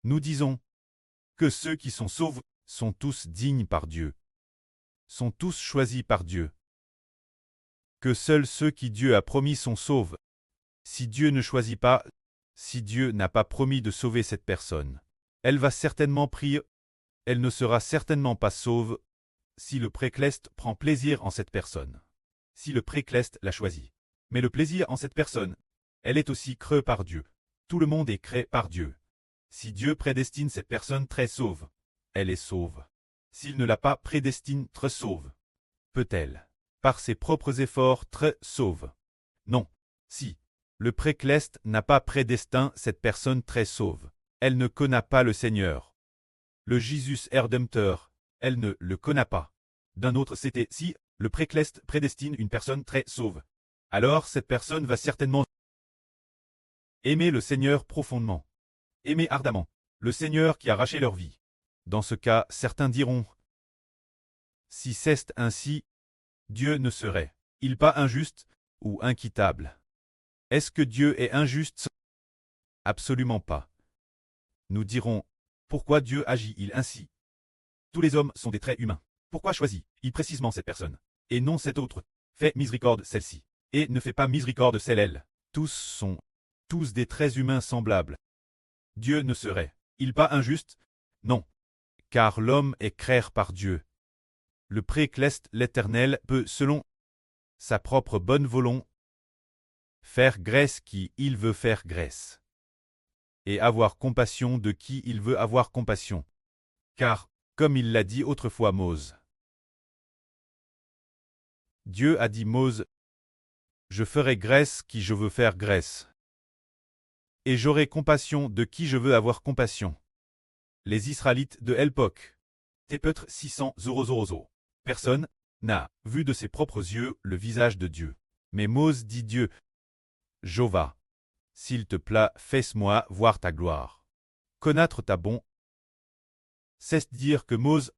Nous disons que ceux qui sont sauvés sont tous dignes par Dieu, sont tous choisis par Dieu, que seuls ceux qui Dieu a promis sont sauvés. Si Dieu ne choisit pas, si Dieu n'a pas promis de sauver cette personne, elle va certainement prier, elle ne sera certainement pas sauve si le précleste prend plaisir en cette personne, si le précleste la choisit. Mais le plaisir en cette personne, elle est aussi créée par Dieu. Tout le monde est créé par Dieu. Si Dieu prédestine cette personne très sauve, elle est sauve. S'il ne l'a pas prédestine très sauve, peut-elle, par ses propres efforts très sauve? Non. Si le précleste n'a pas prédestiné cette personne très sauve, elle ne connaît pas le Seigneur. Le Jésus Rédempteur, elle ne le connaît pas. D'un autre c'était si le précleste prédestine une personne très sauve. Alors cette personne va certainement aimer le Seigneur profondément. Aimer ardemment le Seigneur qui a arraché leur vie. Dans ce cas, certains diront, si c'est ainsi, Dieu ne serait-il pas injuste ou inquiétable? Est-ce que Dieu est injuste? Absolument pas. Nous dirons, pourquoi Dieu agit-il ainsi? Tous les hommes sont des traits humains. Pourquoi choisit-il précisément cette personne, et non cette autre? Fait miséricorde celle-ci, et ne fait pas miséricorde celle-là. Tous sont tous des traits humains semblables. Dieu ne serait-il pas injuste? Non. Car l'homme est créé par Dieu. Le précleste l'Éternel peut, selon sa propre bonne volonté, faire grâce qui il veut faire grâce, et avoir compassion de qui il veut avoir compassion. Car, comme il l'a dit autrefois Mose, Dieu a dit Mose, je ferai grâce qui je veux faire grâce, et j'aurai compassion de qui je veux avoir compassion. Les Israélites de l'époque. Peut-être 600 000. Personne n'a vu de ses propres yeux le visage de Dieu. Mais Mose dit Dieu, Jéhovah, s'il te plaît, fais-moi voir ta gloire. Connaître ta bonté. C'est dire que Mose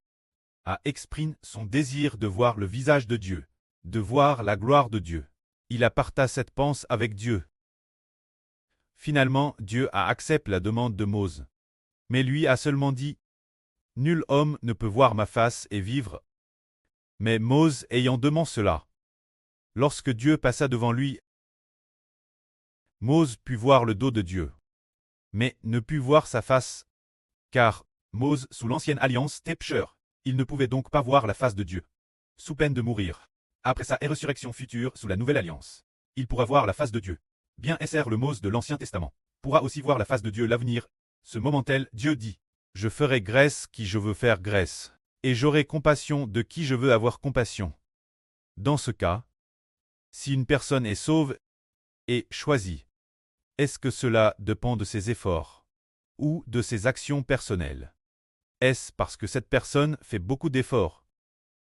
a exprimé son désir de voir le visage de Dieu, de voir la gloire de Dieu. Il a partagé cette pensée avec Dieu. Finalement, Dieu a accepté la demande de Mose. Mais lui a seulement dit, nul homme ne peut voir ma face et vivre. Mais Mose ayant demandé cela, lorsque Dieu passa devant lui, Mose put voir le dos de Dieu, mais ne put voir sa face, car Mose, sous l'ancienne alliance, était pécheur. Il ne pouvait donc pas voir la face de Dieu, sous peine de mourir. Après sa résurrection future sous la nouvelle alliance, il pourra voir la face de Dieu. Bien Esser le Mose de l'Ancien Testament pourra aussi voir la face de Dieu l'avenir. Ce moment tel, Dieu dit, je ferai grâce qui je veux faire grâce, et j'aurai compassion de qui je veux avoir compassion. Dans ce cas, si une personne est sauve et choisie, est-ce que cela dépend de ses efforts ou de ses actions personnelles? Est-ce parce que cette personne fait beaucoup d'efforts?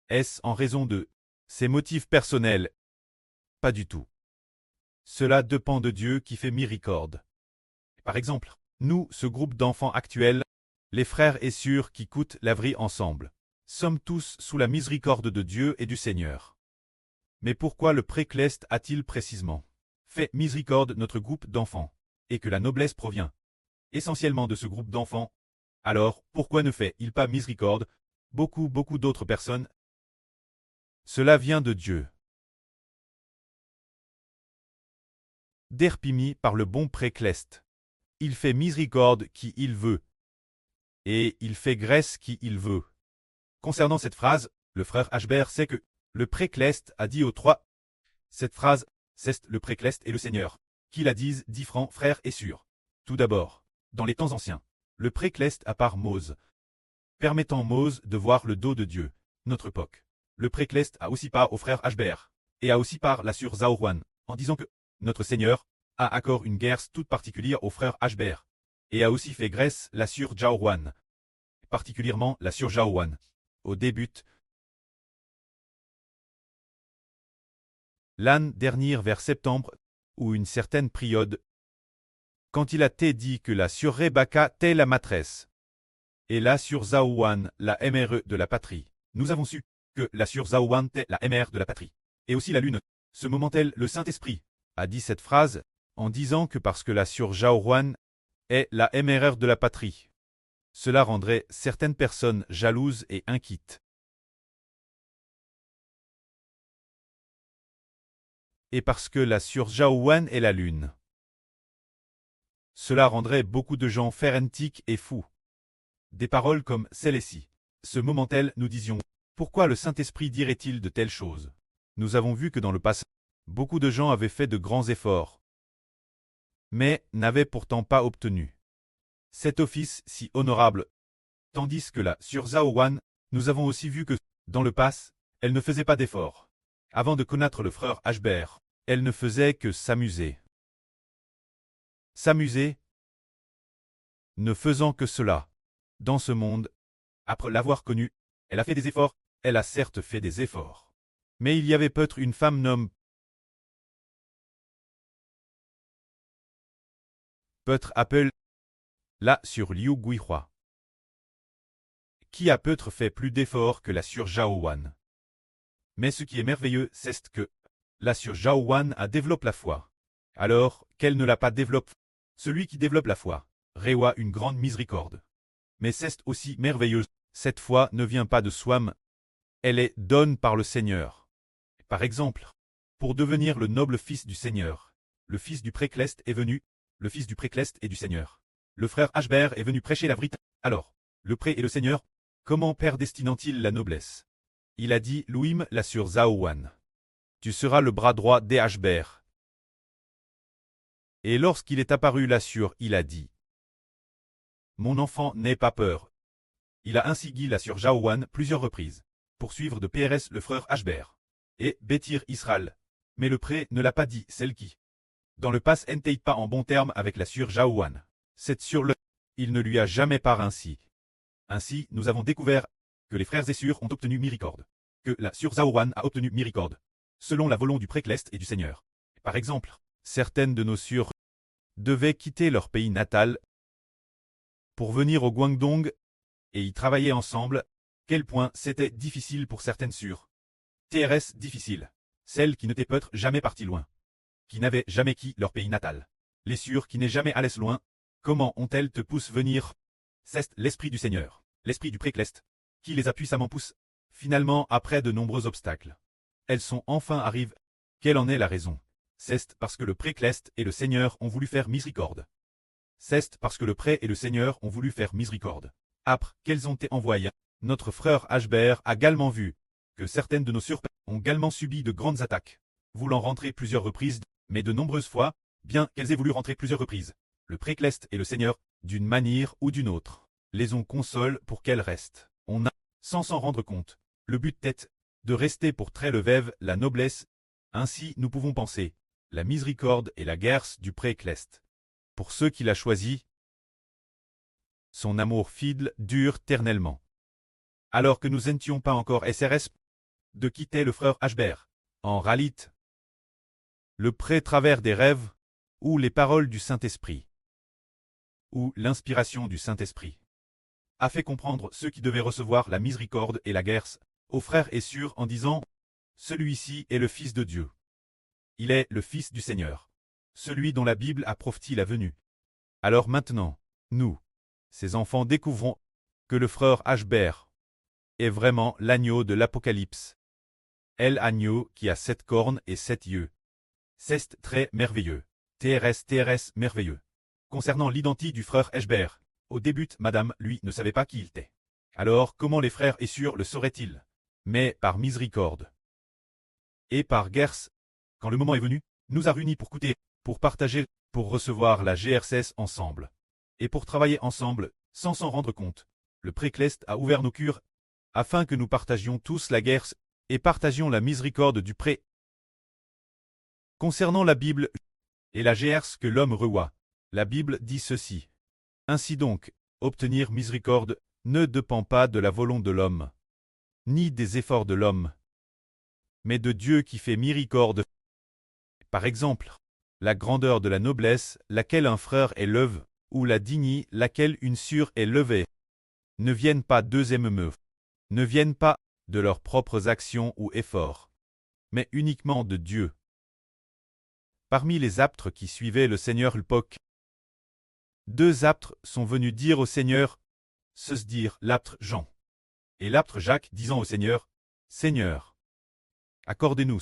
Est-ce en raison de ses motifs personnels? Pas du tout. Cela dépend de Dieu qui fait miséricorde. Par exemple, nous, ce groupe d'enfants actuels, les frères et sœurs qui coûtent la vie ensemble, sommes tous sous la miséricorde de Dieu et du Seigneur. Mais pourquoi le précleste a-t-il précisément fait miséricorde notre groupe d'enfants, et que la noblesse provient essentiellement de ce groupe d'enfants? Alors, pourquoi ne fait-il pas miséricorde beaucoup d'autres personnes? Cela vient de Dieu. Derpimi par le bon précleste. Il fait miséricorde qui il veut, et il fait grâce qui il veut. Concernant cette phrase, le frère Ashbert sait que le précleste a dit aux trois. Cette phrase, c'est le précleste et le Seigneur, qui la disent différents frères et sœurs. Tout d'abord, dans les temps anciens, le précleste a par Mose, permettant Mose de voir le dos de Dieu, notre époque. Le précleste a aussi par au frère Ashbert, et a aussi par la sœur Zaorouane, en disant que notre Seigneur a accordé une guerre toute particulière au frère Ashbert, et a aussi fait grâce la sœur Jaourouane, particulièrement la sœur Jaourouane. Au début, l'an dernier vers septembre, ou une certaine période, quand il a été dit que la sœur Rebecca était la maîtresse, et la sœur Zaouane la MRE de la patrie, nous avons su que la sœur Zaouane était la MR de la patrie, et aussi la lune. Ce moment-là, le Saint-Esprit a dit cette phrase en disant que parce que la sœur Jaouane est la MRR de la patrie, Cela rendrait certaines personnes jalouses et inquiètes. Et parce que la Surjaouan est la lune. Cela rendrait beaucoup de gens frénétiques et fous. Des paroles comme celle-ci. Ce moment-elle, nous disions, pourquoi le Saint-Esprit dirait-il de telles choses? Nous avons vu que dans le passé, beaucoup de gens avaient fait de grands efforts, mais n'avaient pourtant pas obtenu cet office si honorable. Tandis que la Surjaouan, nous avons aussi vu que, dans le passé, elle ne faisait pas d'efforts. Avant de connaître le frère Ashbert, elle ne faisait que s'amuser. S'amuser, ne faisant que cela. Dans ce monde, après l'avoir connue, elle a fait des efforts, elle a certes fait des efforts. Mais il y avait peut-être une femme nomme peut-être Apple, là sur Liu Guihua, qui a peut-être fait plus d'efforts que la Surjaouan. Mais ce qui est merveilleux, c'est que la Surjaouan a développé la foi. Alors qu'elle ne l'a pas développée, celui qui développe la foi reçoit une grande miséricorde. Mais c'est aussi merveilleux, cette foi ne vient pas de soi-même, elle est donnée par le Seigneur. Par exemple, pour devenir le noble fils du Seigneur, le fils du précleste est venu, le fils du précleste et du Seigneur. Le frère Ashbert est venu prêcher la vérité. Alors, le pré et le Seigneur, comment prédestinent-ils la noblesse? Il a dit Louim la sur Zaouan. Tu seras le bras droit des Ashbert. Et lorsqu'il est apparu là sur, il a dit mon enfant, n'aie pas peur. Il a ainsi guidé la sur Jaouan plusieurs reprises, pour suivre de PRS le frère Ashbert et Bétir Israël. Mais le pré ne l'a pas dit, celle qui, dans le pass n'était pas en bon terme avec la sur Jaouan. C'est sur le, il ne lui a jamais pas ainsi. Ainsi, nous avons découvert que les frères et sœurs ont obtenu miséricorde, que la sur Zaouan a obtenu miséricorde, selon la volonté du précleste et du Seigneur. Par exemple, certaines de nos sœurs devaient quitter leur pays natal pour venir au Guangdong et y travailler ensemble. Quel point c'était difficile pour certaines sœurs. TRS difficile. Celles qui n'étaient peut-être jamais parties loin. Qui n'avaient jamais quitté leur pays natal. Les sœurs qui n'est jamais allées loin. Comment ont-elles te poussé venir? C'est l'esprit du Seigneur, l'esprit du précleste, qui les a puissamment poussées. Finalement, après de nombreux obstacles, elles sont enfin arrivées. Quelle en est la raison? C'est parce que le précleste et le Seigneur ont voulu faire miséricorde. C'est parce que le pré et le Seigneur ont voulu faire miséricorde. Après qu'elles ont été envoyées, notre frère Ashbert a également vu que certaines de nos sœurs ont également subi de grandes attaques, voulant rentrer plusieurs reprises, mais de nombreuses fois, bien qu'elles aient voulu rentrer plusieurs reprises, le précleste et le Seigneur, d'une manière ou d'une autre, les ont consolées pour qu'elles restent. On a, sans s'en rendre compte, le but tête de rester pour très le veuve la noblesse. Ainsi nous pouvons penser la miséricorde et la guerre du précleste. Pour ceux qui l'a choisi, son amour fidèle dure éternellement. Alors que nous n'étions pas encore SRS, de quitter le frère Ashbert. En réalité, le pré travers des rêves, ou les paroles du Saint-Esprit, ou l'inspiration du Saint-Esprit, a fait comprendre ceux qui devaient recevoir la miséricorde et la guerre aux frères et sœurs en disant « Celui-ci est le Fils de Dieu. Il est le Fils du Seigneur, celui dont la Bible a prophétisé la venue. » Alors maintenant, nous, ces enfants, découvrons que le frère Ashbert est vraiment l'agneau de l'Apocalypse. L'agneau qui a 7 cornes et 7 yeux. C'est très merveilleux. TRS merveilleux. Concernant l'identité du frère Ashbert, au début, madame, lui, ne savait pas qui il était. Alors, comment les frères et sœurs le sauraient-ils? Mais par miséricorde et par guerre, quand le moment est venu, nous a réunis pour coûter, pour partager, pour recevoir la GRCS ensemble. Et pour travailler ensemble, sans s'en rendre compte. Le précleste a ouvert nos cœurs, afin que nous partagions tous la guerre, et partagions la miséricorde du pré. Concernant la Bible, et la GRCS que l'homme reçoit, la Bible dit ceci. Ainsi donc, obtenir miséricorde ne dépend pas de la volonté de l'homme, ni des efforts de l'homme, mais de Dieu qui fait miséricorde. Par exemple, la grandeur de la noblesse, laquelle un frère est lève, ou la dignité, laquelle une sœur est levée, ne viennent pas d'eux-mêmes, ne viennent pas de leurs propres actions ou efforts, mais uniquement de Dieu. Parmi les apôtres qui suivaient le Seigneur l'époque, 2 apôtres sont venus dire au Seigneur se dire l'apôtre Jean. Et l'apôtre Jacques disant au Seigneur, Seigneur, accordez-nous,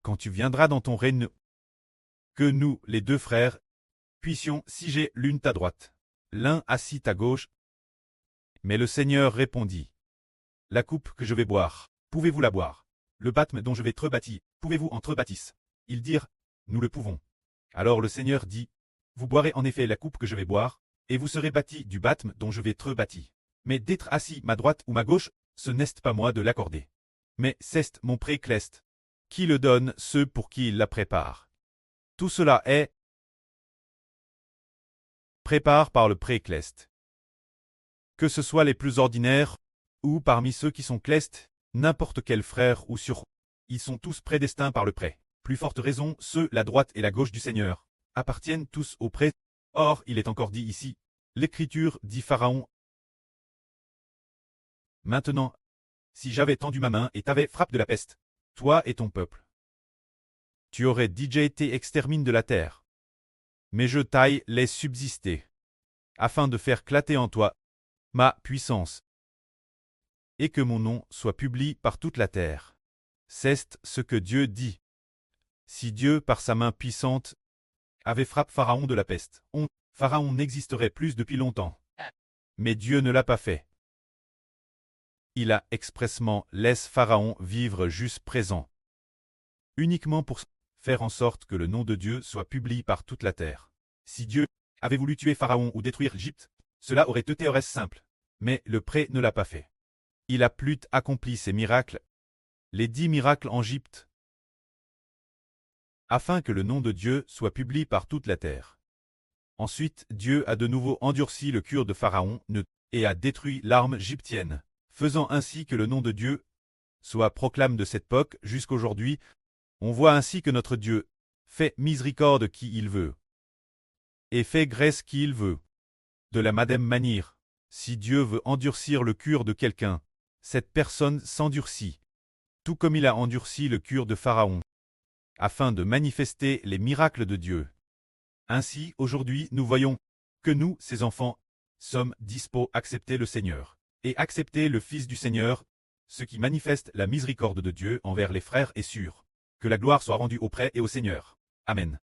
quand tu viendras dans ton règne, que nous, les deux frères, puissions siéger l'une ta droite, l'un assis ta gauche. Mais le Seigneur répondit, la coupe que je vais boire, pouvez-vous la boire? Le baptême dont je vais être baptisé, pouvez-vous en être baptisé? Ils dirent, nous le pouvons. Alors le Seigneur dit, vous boirez en effet la coupe que je vais boire, et vous serez baptis du baptême dont je vais être baptisé. Mais d'être assis ma droite ou ma gauche, ce n'est pas moi de l'accorder. Mais c'est mon précleste, qui le donne ceux pour qui il la prépare. Tout cela est prépare par le précleste. Que ce soit les plus ordinaires, ou parmi ceux qui sont clestes, n'importe quel frère ou sur, ils sont tous prédestinés par le pré. Plus forte raison, ceux, la droite et la gauche du Seigneur, appartiennent tous au pré. Or, il est encore dit ici, l'Écriture dit Pharaon. Maintenant, si j'avais tendu ma main et t'avais frappé de la peste, toi et ton peuple, tu aurais déjà été exterminé de la terre. Mais je taille les subsister, afin de faire clater en toi ma puissance, et que mon nom soit publié par toute la terre. C'est ce que Dieu dit. Si Dieu, par sa main puissante, avait frappé Pharaon de la peste, Pharaon n'existerait plus depuis longtemps. Mais Dieu ne l'a pas fait. Il a expressément laissé Pharaon vivre juste présent, uniquement pour faire en sorte que le nom de Dieu soit publié par toute la terre. Si Dieu avait voulu tuer Pharaon ou détruire l'Égypte, cela aurait été simple. Mais le pré ne l'a pas fait. Il a plus accompli ses miracles, les 10 miracles en Égypte, afin que le nom de Dieu soit publié par toute la terre. Ensuite, Dieu a de nouveau endurci le cœur de Pharaon et a détruit l'arme égyptienne, faisant ainsi que le nom de Dieu soit proclamé de cette époque jusqu'aujourd'hui. On voit ainsi que notre Dieu fait miséricorde qui il veut, et fait grâce qui il veut. De la même manière, si Dieu veut endurcir le cœur de quelqu'un, cette personne s'endurcit, tout comme il a endurci le cœur de Pharaon, afin de manifester les miracles de Dieu. Ainsi, aujourd'hui, nous voyons que nous, ses enfants, sommes dispos à accepter le Seigneur, et accepter le Fils du Seigneur, ce qui manifeste la miséricorde de Dieu envers les frères et sœurs. Que la gloire soit rendue au prêtre et au Seigneur. Amen.